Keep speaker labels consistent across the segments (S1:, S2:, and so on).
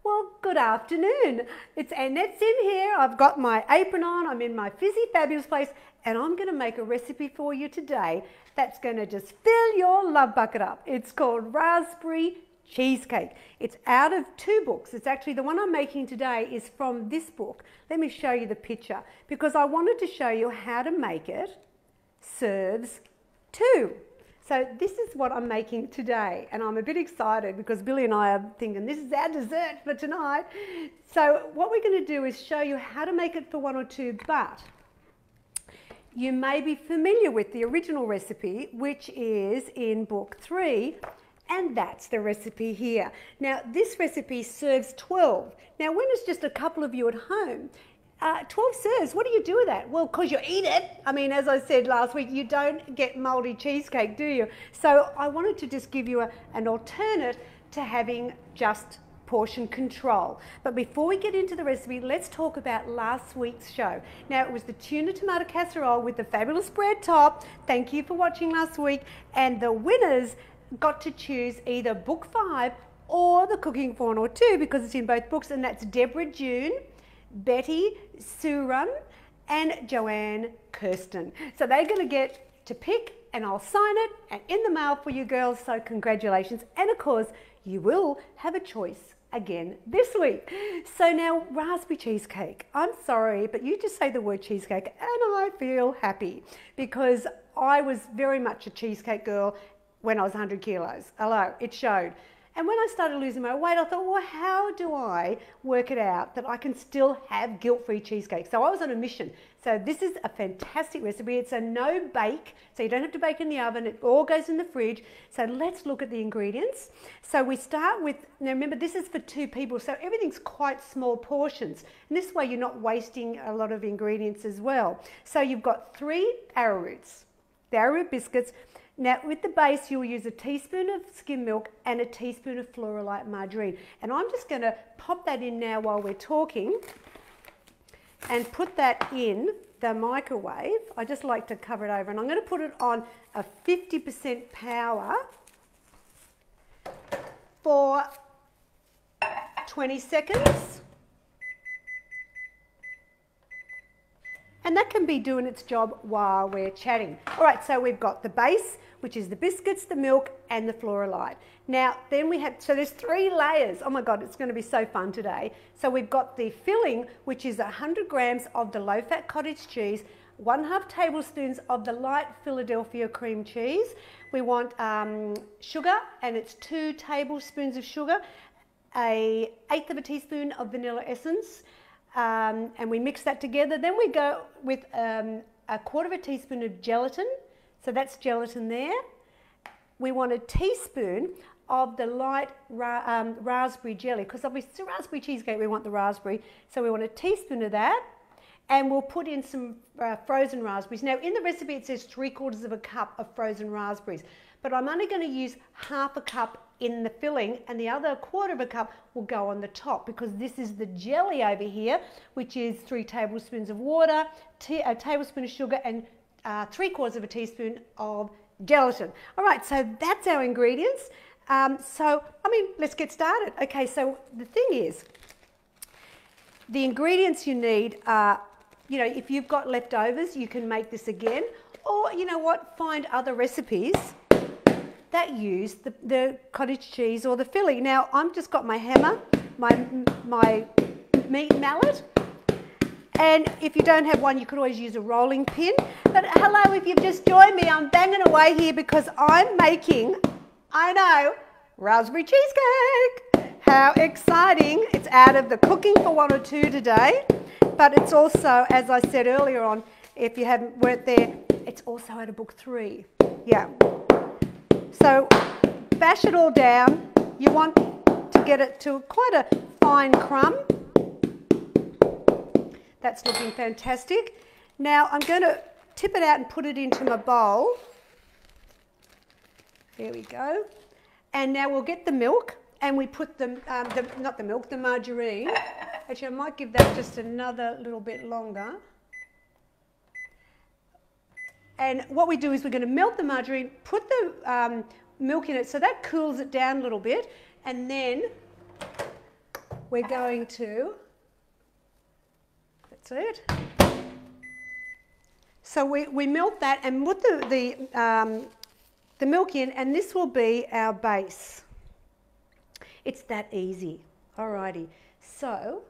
S1: Well, good afternoon. It's Annette Sym here. I've got my apron on. I'm in my Fizzy Fabulous place and I'm going to make a recipe for you today that's going to just fill your love bucket up. It's called raspberry cheesecake. It's out of two books. It's actually the one I'm making today is from this book. Let me show you the picture because I wanted to show you how to make it. Serves two. So this is what I'm making today and I'm a bit excited because Billy and I are thinking this is our dessert for tonight. So what we're going to do is show you how to make it for one or two, but you may be familiar with the original recipe, which is in book 3, and that's the recipe here. Now this recipe serves 12. Now when it's just a couple of you at home, 12 serves, what do you do with that? Well, because you eat it. I mean, as I said last week, you don't get mouldy cheesecake, do you? So I wanted to just give you an alternate to having just portion control. But before we get into the recipe, let's talk about last week's show. Now, it was the tuna tomato casserole with the fabulous bread top. Thank you for watching last week. And the winners got to choose either book 5 or the cooking for 1 or 2 because it's in both books, and that's Deborah June, Betty Suran and Joanne Kirsten. So they're going to get to pick and I'll sign it and in the mail for you girls, so congratulations. And of course you will have a choice again this week. So now raspberry cheesecake, I'm sorry but you just say the word cheesecake and I feel happy because I was very much a cheesecake girl when I was 100 kilos. Hello, it showed. And when I started losing my weight, I thought, well, how do I work it out that I can still have guilt-free cheesecake? So I was on a mission. So this is a fantastic recipe. It's a no bake, so you don't have to bake in the oven. It all goes in the fridge. So let's look at the ingredients. So we start with, now remember, this is for 2 people, so everything's quite small portions. And this way you're not wasting a lot of ingredients as well. So you've got 3 arrowroots, the arrowroot biscuits. Now with the base you'll use a teaspoon of skim milk and a teaspoon of Floralite margarine. And I'm just going to pop that in now while we're talking and put that in the microwave. I just like to cover it over and I'm going to put it on a 50% power for 20 seconds. And that can be doing its job while we're chatting. All right, so we've got the base, which is the biscuits, the milk, and the Floralite. Now, then we have, so there's 3 layers. Oh my God, it's going to be so fun today. So we've got the filling, which is 100 grams of the low-fat cottage cheese, 1/2 tablespoons of the light Philadelphia cream cheese. We want sugar, and it's 2 tablespoons of sugar, an 1/8 of a teaspoon of vanilla essence, and we mix that together. Then we go with a 1/4 of a teaspoon of gelatin. So that's gelatin there. We want a teaspoon of the light raspberry jelly because obviously raspberry cheesecake, we want the raspberry. So we want a teaspoon of that. And we'll put in some frozen raspberries. Now in the recipe it says 3/4 of a cup of frozen raspberries. But I'm only going to use 1/2 a cup in the filling and the other 1/4 of a cup will go on the top because this is the jelly over here, which is 3 tablespoons of water, a tablespoon of sugar and 3/4 of a teaspoon of gelatin. All right, so that's our ingredients. Let's get started. Okay, so the thing is, the ingredients you need are, if you've got leftovers, you can make this again, or you know what, find other recipes that use the cottage cheese or the filling. Now, I've just got my hammer, my meat mallet, and if you don't have one, you could always use a rolling pin. But hello, if you've just joined me, I'm banging away here because I'm making, I know, raspberry cheesecake. How exciting. It's out of the cooking for 1 or 2 today, but it's also, as I said earlier on, if you weren't there, it's also out of book 3. Yeah. So bash it all down. You want to get it to quite a fine crumb. That's looking fantastic. Now I'm going to tip it out and put it into my bowl. There we go. And now we'll get the milk and we put the margarine. Actually, I might give that just another little bit longer. And what we do is we're going to melt the margarine, put the milk in it so that cools it down a little bit, and then we're going to, that's it. So we melt that and put the milk in, and this will be our base. It's that easy. Alrighty, so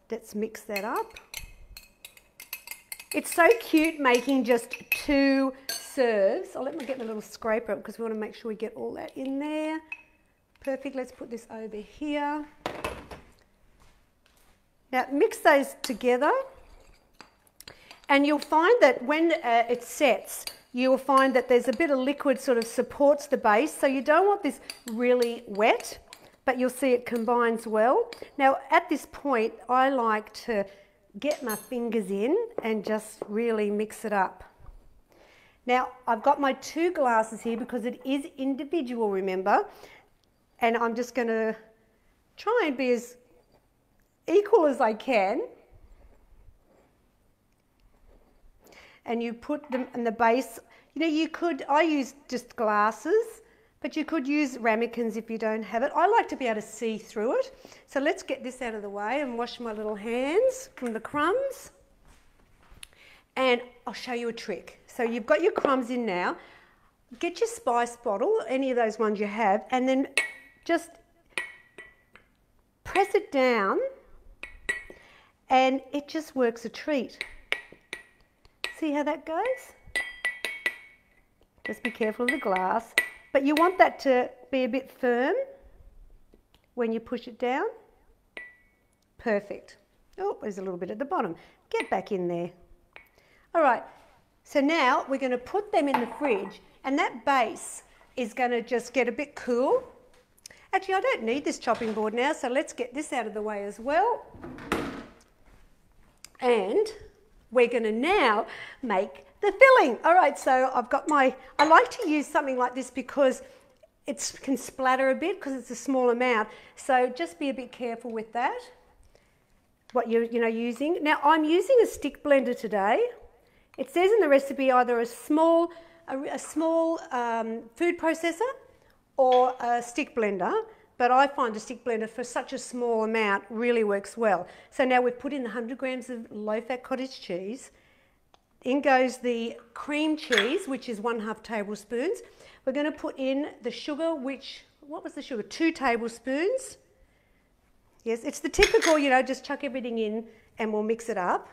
S1: let's mix that up. It's so cute making just 2 serves. I'll let me get my little scraper up because we want to make sure we get all that in there. Perfect, let's put this over here. Now mix those together, and you'll find that when it sets, you'll find that there's a bit of liquid sort of supports the base, so you don't want this really wet, but you'll see it combines well. Now at this point, I like to get my fingers in and just really mix it up. Now I've got my 2 glasses here because it is individual, remember, and I'm just going to try and be as equal as I can. And you put them in the base. You know, you could, I use just glasses, but you could use ramekins if you don't have it. I like to be able to see through it. So let's get this out of the way and wash my little hands from the crumbs. And I'll show you a trick. So you've got your crumbs in now. Get your spice bottle, any of those ones you have, and then just press it down, and it just works a treat. See how that goes? Just be careful of the glass. But you want that to be a bit firm when you push it down. Perfect. Oh, there's a little bit at the bottom. Get back in there. All right, so now we're going to put them in the fridge, and that base is going to just get a bit cool. Actually, I don't need this chopping board now, so let's get this out of the way as well. And we're going to now make the filling. All right, so I've got my, I like to use something like this because it can splatter a bit because it's a small amount. So just be a bit careful with that, what you're using. Now I'm using a stick blender today. It says in the recipe either a small food processor or a stick blender, but I find a stick blender for such a small amount really works well. So now we've put in 100 grams of low-fat cottage cheese. In goes the cream cheese, which is 1/2 tablespoons. We're going to put in the sugar, which, what was the sugar? 2 tablespoons. Yes, it's the typical, just chuck everything in and we'll mix it up.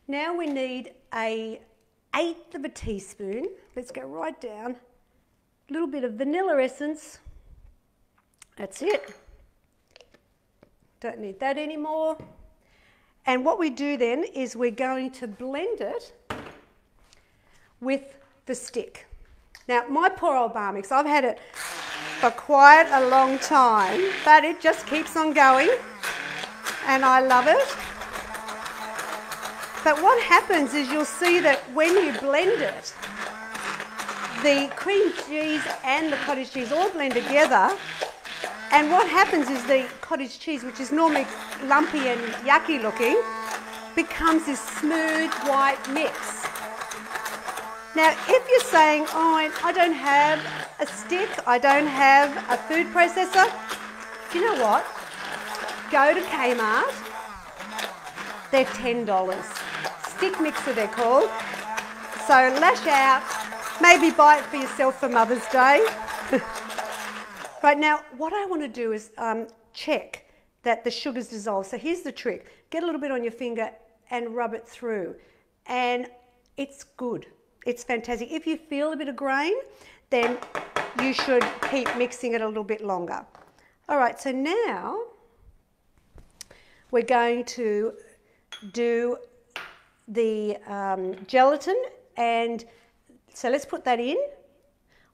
S1: Now we need an 1/8 of a teaspoon. Let's go right down. A little bit of vanilla essence. That's it. Don't need that anymore. And what we do then is we're going to blend it with the stick. Now, my poor old bar mix, I've had it for quite a long time, but it just keeps on going, and I love it. But what happens is you'll see that when you blend it, the cream cheese and the cottage cheese all blend together, and what happens is the cottage cheese, which is normally lumpy and yucky looking, becomes this smooth white mix. Now, if you're saying, oh, I don't have a stick, I don't have a food processor, do you know what? Go to Kmart. They're $10. Stick mixer, they're called. So lash out, maybe buy it for yourself for Mother's Day. Right, now, what I want to do is check that the sugar's dissolved. So here's the trick. Get a little bit on your finger and rub it through. And it's good. It's fantastic. If you feel a bit of grain, then you should keep mixing it a little bit longer. All right, so now we're going to do the gelatin. And so let's put that in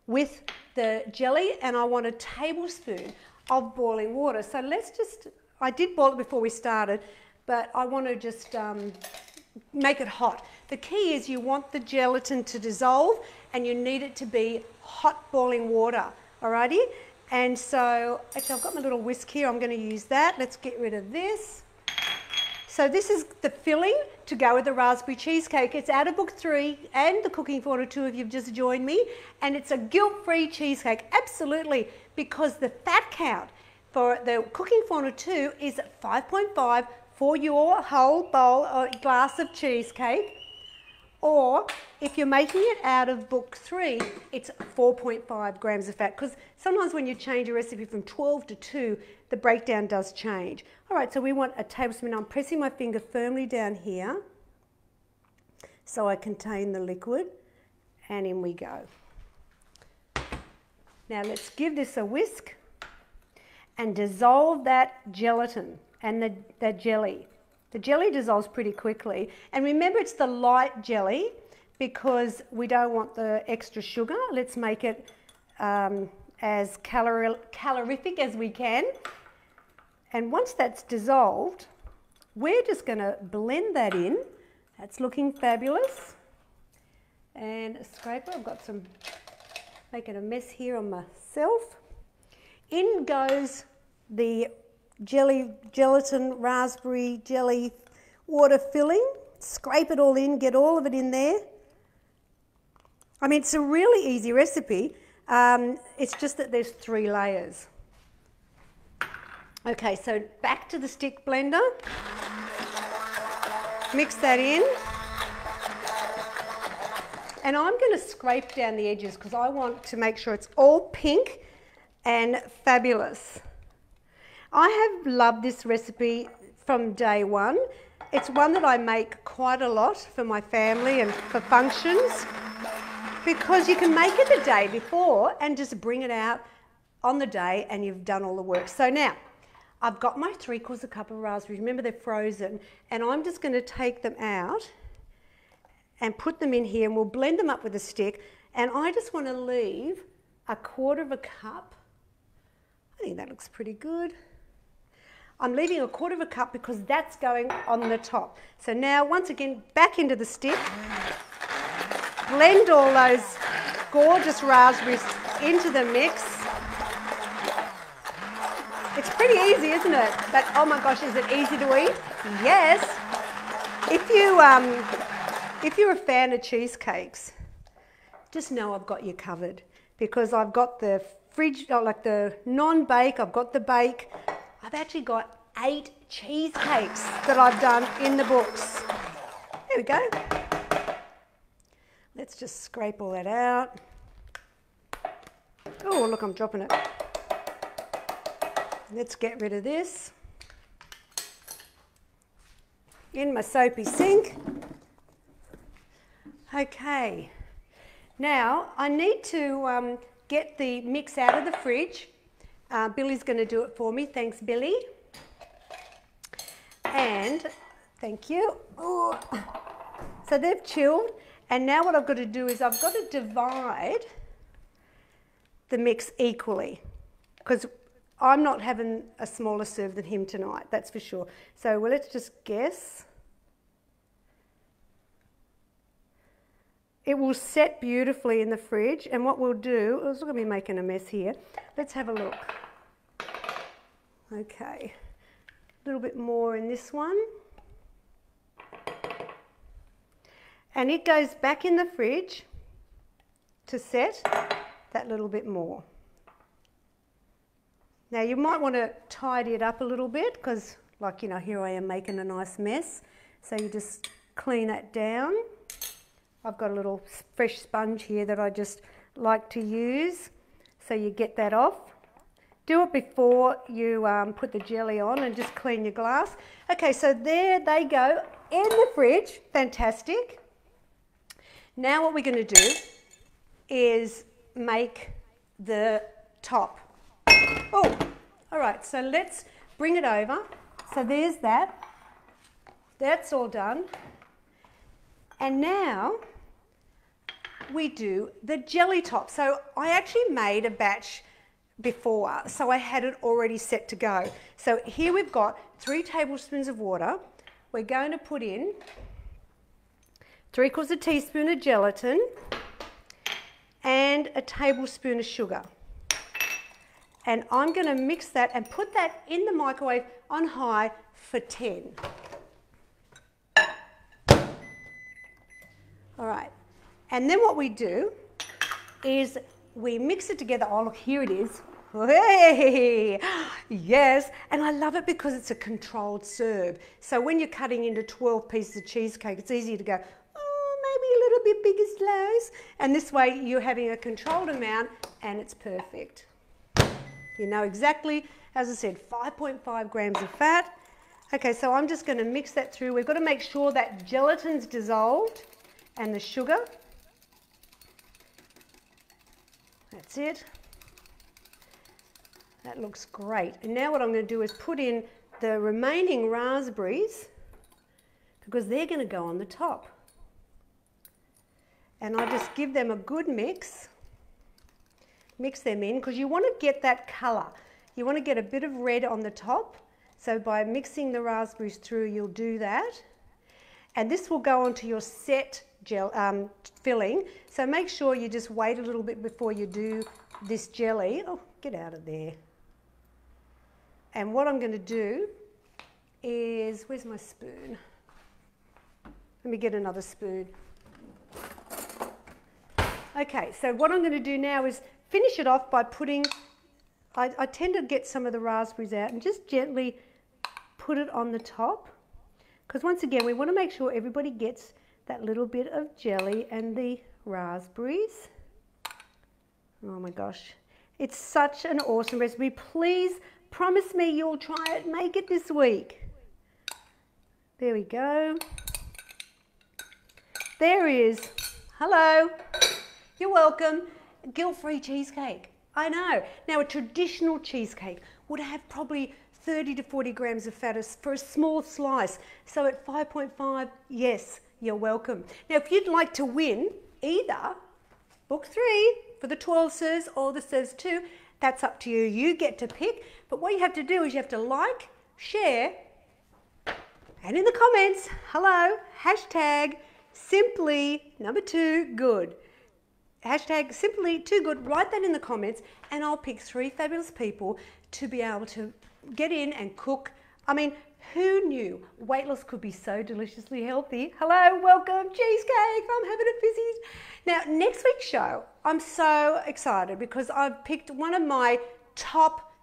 S1: with the jelly, and I want a tablespoon of boiling water. So let's just, I did boil it before we started, but I want to just make it hot. The key is you want the gelatin to dissolve and you need it to be hot boiling water, alrighty? And so, actually I've got my little whisk here, I'm going to use that. Let's get rid of this. So this is the filling to go with the raspberry cheesecake. It's out of book 3 and the Cooking for 2 if you've just joined me. And it's a guilt-free cheesecake, absolutely, because the fat count for the cooking formula 2 is 5.5 for your whole bowl or glass of cheesecake. Or if you're making it out of book 3, it's 4.5 grams of fat, because sometimes when you change a recipe from 12 to 2, the breakdown does change. All right, so we want a tablespoon. I'm pressing my finger firmly down here so I contain the liquid, and in we go. Now let's give this a whisk and dissolve that gelatin and the jelly. The jelly dissolves pretty quickly, and remember it's the light jelly because we don't want the extra sugar. Let's make it as calorific as we can. And once that's dissolved, we're just going to blend that in. That's looking fabulous. And a scraper, I've got some, making a mess here on myself. In goes the gelatin, raspberry jelly, water filling. Scrape it all in, get all of it in there. I mean, it's a really easy recipe. It's just that there's 3 layers. Okay, so back to the stick blender. Mix that in. And I'm going to scrape down the edges because I want to make sure it's all pink and fabulous. I have loved this recipe from day one. It's one that I make quite a lot for my family and for functions, because you can make it the day before and just bring it out on the day and you've done all the work. So now I've got my 3/4 cup of raspberries. Remember, they're frozen, and I'm just going to take them out and put them in here, and we'll blend them up with a stick. And I just want to leave 1/4 cup. I think that looks pretty good. I'm leaving 1/4 cup because that's going on the top. So now, once again, back into the stick. Blend all those gorgeous raspberries into the mix. It's pretty easy, isn't it? But oh my gosh, is it easy to eat? Yes. If you're a fan of cheesecakes, just know I've got you covered, because I've got the fridge, like the non-bake, I've got the bake. I've actually got 8 cheesecakes that I've done in the books. There we go. Let's just scrape all that out. Oh, look, I'm dropping it. Let's get rid of this. In my soapy sink. Okay. Now, I need to get the mix out of the fridge. Billy's going to do it for me. Thanks, Billy. And thank you. Ooh. So they've chilled. And now what I've got to do is I've got to divide the mix equally, because I'm not having a smaller serve than him tonight, that's for sure. So well, let's just guess. It will set beautifully in the fridge, and what we'll do, I was going to be making a mess here. Let's have a look. Okay, a little bit more in this one. And it goes back in the fridge to set that little bit more. Now you might want to tidy it up a little bit, because, like, you know, here I am making a nice mess. So you just clean that down. I've got a little fresh sponge here that I just like to use. So you get that off. Do it before you put the jelly on, and just clean your glass. Okay, so there they go in the fridge. Fantastic. Now what we're going to do is make the top. Oh, all right, so let's bring it over. So there's that. That's all done. And now we do the jelly top. So I actually made a batch before, so I had it already set to go. So here we've got 3 tablespoons of water. We're going to put in 3/4 teaspoon of gelatin and a tablespoon of sugar. And I'm going to mix that and put that in the microwave on high for 10. All right, and then what we do is we mix it together. Oh, look, here it is. Hey, Yes, and I love it because it's a controlled serve. So when you're cutting into 12 pieces of cheesecake, it's easier to go, oh, maybe a little bit bigger slice. And this way you're having a controlled amount and it's perfect. You know exactly, as I said, 5.5 grams of fat. Okay, so I'm just going to mix that through. We've got to make sure that gelatin's dissolved and the sugar. That's it. That looks great. And now what I'm going to do is put in the remaining raspberries because they're going to go on the top. And I just give them a good mix. Mix them in because you want to get that colour. You want to get a bit of red on the top. So by mixing the raspberries through, you'll do that. And this will go onto your set gel, filling. So make sure you just wait a little bit before you do this jelly. Oh, get out of there. And what I'm going to do is, where's my spoon? Let me get another spoon. Okay, so what I'm going to do now is finish it off by putting, I tend to get some of the raspberries out and just gently put it on the top. Because once again, we want to make sure everybody gets that little bit of jelly and the raspberries. Oh my gosh, it's such an awesome recipe. Please promise me you'll try it, make it this week. There we go. There is, hello, you're welcome, guilt-free cheesecake. I know. Now a traditional cheesecake would have probably 30 to 40 grams of fat for a small slice. So at 5.5, yes, you're welcome. Now if you'd like to win either book 3 for the 12 serves or the serves 2, that's up to you. You get to pick. But what you have to do is you have to like, share, and in the comments, hello, hashtag Symply #2good. Hashtag Symply 2 good. Write that in the comments and I'll pick 3 fabulous people to be able to get in and cook. I mean, who knew weight loss could be so deliciously healthy? Hello, welcome, cheesecake. I'm having a fizzy. Now, next week's show, I'm so excited because I've picked one of my top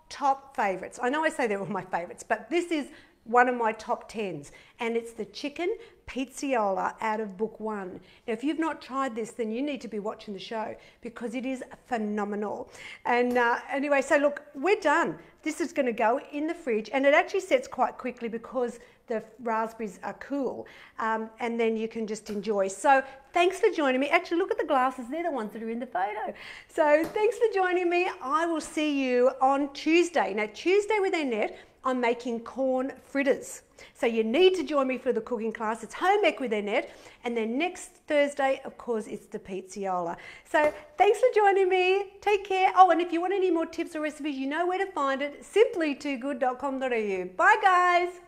S1: favorites. I know I say they're all my favorites, but this is one of my top 10s, and it's the chicken pizziola out of book 1. Now, if you've not tried this, then you need to be watching the show because it is phenomenal. And anyway, so look, we're done. This is going to go in the fridge, and it actually sets quite quickly because the raspberries are cool, and then you can just enjoy. So thanks for joining me. Actually, look at the glasses. They're the ones that are in the photo. So thanks for joining me. I will see you on Tuesday. Now, Tuesday with Annette, I'm making corn fritters. So you need to join me for the cooking class. It's home ec with Annette. And then next Thursday, of course, it's the pizziola. So thanks for joining me. Take care. Oh, and if you want any more tips or recipes, you know where to find it. Simply2good.com.au. Bye, guys.